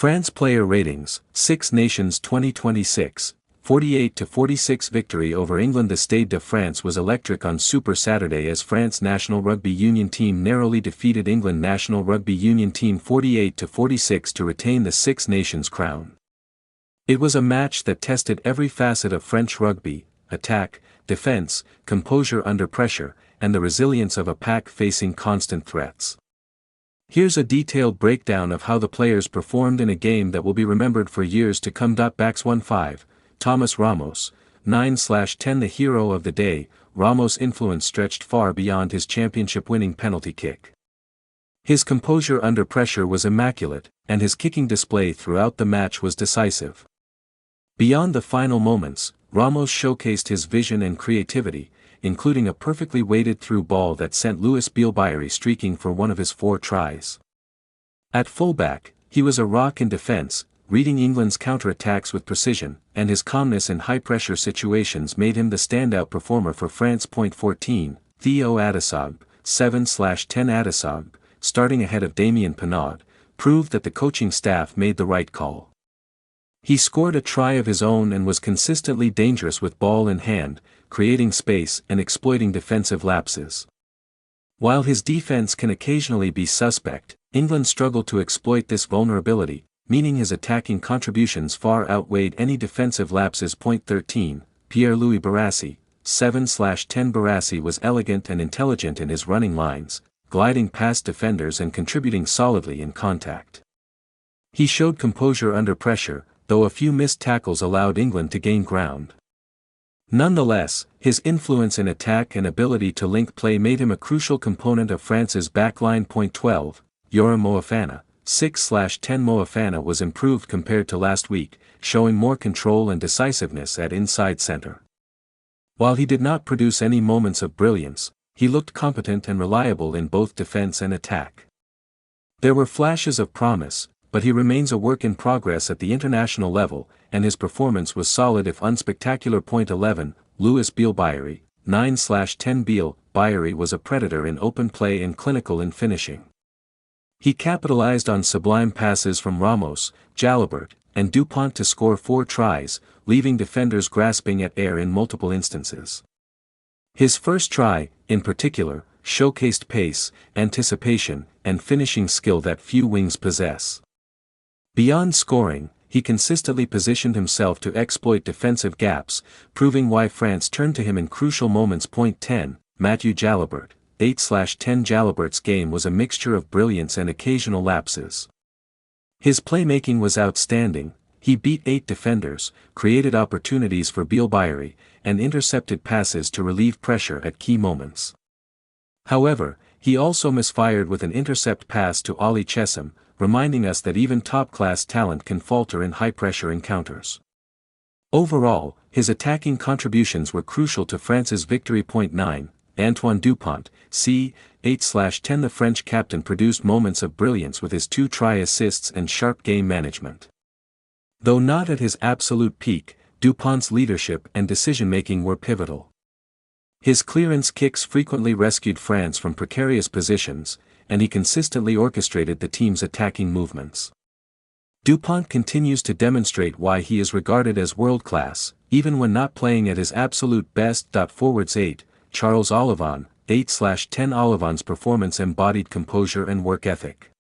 France player ratings, Six Nations 2026, 48-46 victory over England. The Stade de France was electric on Super Saturday as France national rugby union team narrowly defeated England national rugby union team 48-46 to retain the Six Nations crown. It was a match that tested every facet of French rugby: attack, defense, composure under pressure, and the resilience of a pack facing constant threats. Here's a detailed breakdown of how the players performed in a game that will be remembered for years to come. Backs 1-5, Thomas Ramos, 9/10. The hero of the day, Ramos' influence stretched far beyond his championship-winning penalty kick. His composure under pressure was immaculate, and his kicking display throughout the match was decisive. Beyond the final moments, Ramos showcased his vision and creativity, including a perfectly weighted through ball that sent Louis Bielle-Biarrey streaking for one of his 4 tries. At fullback, he was a rock in defense, reading England's counterattacks with precision, and his calmness in high-pressure situations made him the standout performer for France. 14, Theo Adesogbe, 7/10. Adesogbe, starting ahead of Damien Penaud, proved that the coaching staff made the right call. He scored a try of his own and was consistently dangerous with ball in hand, creating space and exploiting defensive lapses. While his defense can occasionally be suspect, England struggled to exploit this vulnerability, meaning his attacking contributions far outweighed any defensive lapses. 13, Pierre-Louis Barassi, 7/10. Barassi was elegant and intelligent in his running lines, gliding past defenders and contributing solidly in contact. He showed composure under pressure, though a few missed tackles allowed England to gain ground. Nonetheless, his influence in attack and ability to link play made him a crucial component of France's backline. 12, Yoram Moefana, 6/10. Moefana was improved compared to last week, showing more control and decisiveness at inside center. While he did not produce any moments of brilliance, he looked competent and reliable in both defense and attack. There were flashes of promise, but he remains a work in progress at the international level, and his performance was solid if unspectacular. 11, Louis Bielle-Biarrey, 9/10. Bielle-Biarrey was a predator in open play and clinical in finishing. He capitalized on sublime passes from Ramos, Jalibert, and Dupont to score 4 tries, leaving defenders grasping at air in multiple instances. His first try, in particular, showcased pace, anticipation, and finishing skill that few wings possess. Beyond scoring, he consistently positioned himself to exploit defensive gaps, proving why France turned to him in crucial moments. 10, Matthieu Jalibert, 8/10. Jalibert's game was a mixture of brilliance and occasional lapses. His playmaking was outstanding. He beat 8 defenders, created opportunities for Bielle-Biarrey, and intercepted passes to relieve pressure at key moments. However, he also misfired with an intercept pass to Ali Chessum, reminding us that even top-class talent can falter in high-pressure encounters. Overall, his attacking contributions were crucial to France's victory. 9, Antoine Dupont, c. 8/10. The French captain produced moments of brilliance with his 2 try assists and sharp game management. Though not at his absolute peak, Dupont's leadership and decision-making were pivotal. His clearance kicks frequently rescued France from precarious positions, and he consistently orchestrated the team's attacking movements. Dupont continues to demonstrate why he is regarded as world-class, even when not playing at his absolute best. 8, Charles Olivon, 8/10. Olivon's performance embodied composure and work ethic.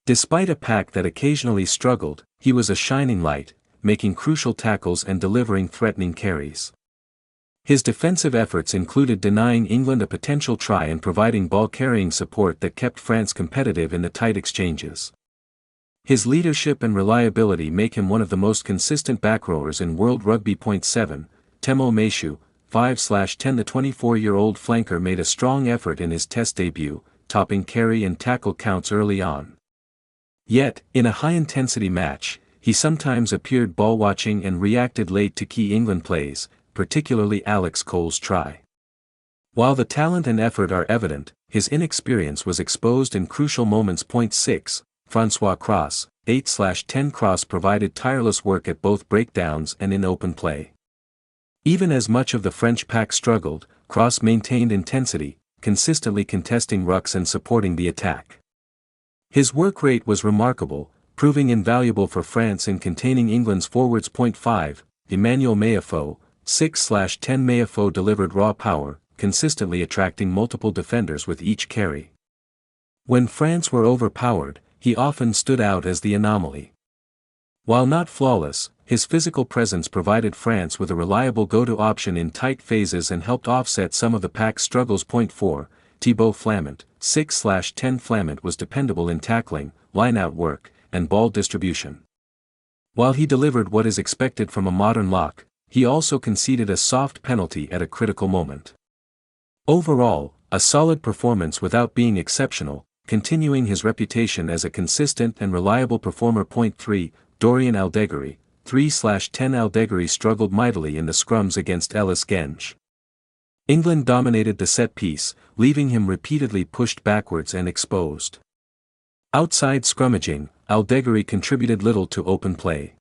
Despite a pack that occasionally struggled, he was a shining light, making crucial tackles and delivering threatening carries. His defensive efforts included denying England a potential try and providing ball-carrying support that kept France competitive in the tight exchanges. His leadership and reliability make him one of the most consistent backrowers in World Rugby. 7, Temo Meishu, 5/10. The 24-year-old flanker made a strong effort in his Test debut, topping carry and tackle counts early on. Yet, in a high-intensity match, he sometimes appeared ball-watching and reacted late to key England plays, particularly Alex Cole's try. While the talent and effort are evident, his inexperience was exposed in crucial moments. 6, François Cross, 8/10. Cross provided tireless work at both breakdowns and in open play. Even as much of the French pack struggled, Cross maintained intensity, consistently contesting rucks and supporting the attack. His work rate was remarkable, proving invaluable for France in containing England's forwards. 5. Emmanuel Meafou, 6/10. Meafou delivered raw power, consistently attracting multiple defenders with each carry. When France were overpowered, he often stood out as the anomaly. While not flawless, his physical presence provided France with a reliable go-to option in tight phases and helped offset some of the pack's struggles. 4. Thibaut Flamant, 6/10. Flamant was dependable in tackling, line-out work, and ball distribution. While he delivered what is expected from a modern lock, he also conceded a soft penalty at a critical moment. Overall, a solid performance without being exceptional, continuing his reputation as a consistent and reliable performer. 3. Dorian Aldegheri, 3/10. Aldegheri struggled mightily in the scrums against Ellis Genge. England dominated the set piece, leaving him repeatedly pushed backwards and exposed. Outside scrummaging, Aldegheri contributed little to open play.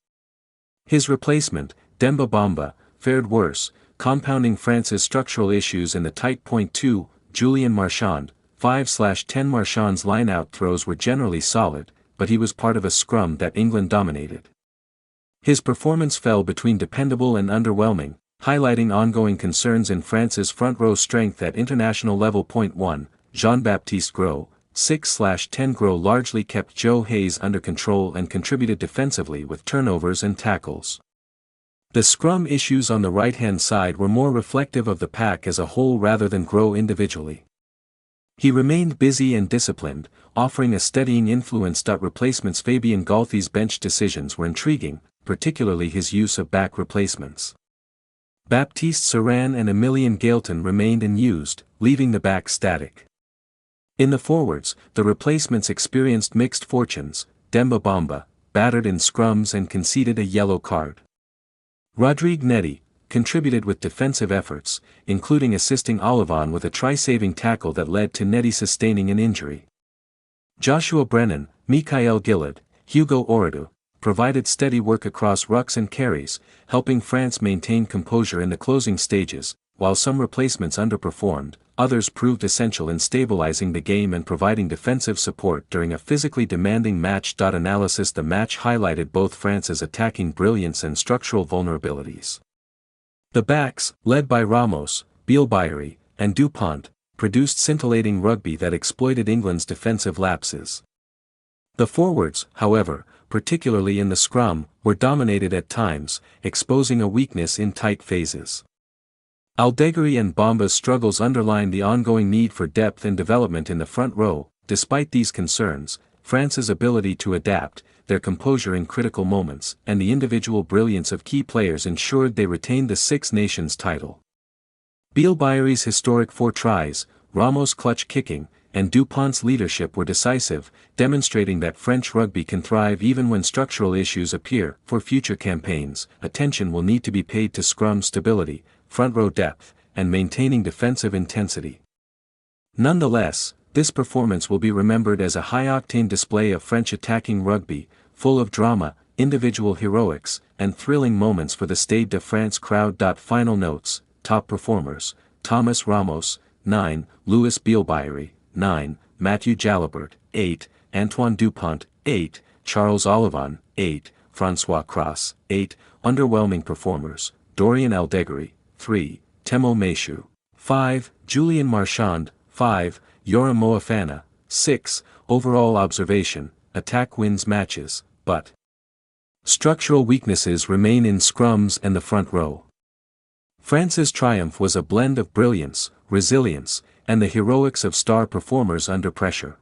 His replacement, Demba Bamba, fared worse, compounding France's structural issues in the tight. 2. Julien Marchand, 5/10. Marchand's line-out throws were generally solid, but he was part of a scrum that England dominated. His performance fell between dependable and underwhelming, highlighting ongoing concerns in France's front row strength at international level. 1. Jean-Baptiste Gros, 6/10. Gros largely kept Joe Hayes under control and contributed defensively with turnovers and tackles. The scrum issues on the right-hand side were more reflective of the pack as a whole rather than Gros individually. He remained busy and disciplined, offering a steadying influence. Replacements. Fabien Galthi's bench decisions were intriguing, particularly his use of back replacements. Baptiste Serin and Emilien Gailton remained unused, leaving the back static. In the forwards, the replacements experienced mixed fortunes. Demba Bamba, battered in scrums and conceded a yellow card. Rodrigue Nedi, contributed with defensive efforts, including assisting Olivon with a try-saving tackle that led to Nedi sustaining an injury. Joshua Brennan, Mikael Gillard, Hugo Oradou, provided steady work across rucks and carries, helping France maintain composure in the closing stages. While some replacements underperformed, others proved essential in stabilizing the game and providing defensive support during a physically demanding match. Analysis. The match highlighted both France's attacking brilliance and structural vulnerabilities. The backs, led by Ramos, Bielle-Biarrey, and Dupont, produced scintillating rugby that exploited England's defensive lapses. The forwards, however, particularly in the scrum, were dominated at times, exposing a weakness in tight phases. Aldegheri and Bamba's struggles underline the ongoing need for depth and development in the front row. Despite these concerns, France's ability to adapt, their composure in critical moments, and the individual brilliance of key players ensured they retained the Six Nations title. Bielle-Biarrey's historic 4 tries, Ramos' clutch kicking, and Dupont's leadership were decisive, demonstrating that French rugby can thrive even when structural issues appear. For future campaigns, attention will need to be paid to scrum stability, front row depth, and maintaining defensive intensity. Nonetheless, this performance will be remembered as a high-octane display of French attacking rugby, full of drama, individual heroics, and thrilling moments for the Stade de France crowd. Final notes. Top performers: Thomas Ramos, 9, Louis Bielle-Biarrey, 9, Matthieu Jalibert, 8, Antoine Dupont, 8, Charles Olivon, 8, François Cross, 8. Underwhelming performers: Dorian Aldegheri, 3, Temo Meafou, 5, Julien Marchand, 5, Yoram Moefana, 6. Overall observation: attack wins matches, but structural weaknesses remain in scrums and the front row. France's triumph was a blend of brilliance, resilience, and the heroics of star performers under pressure.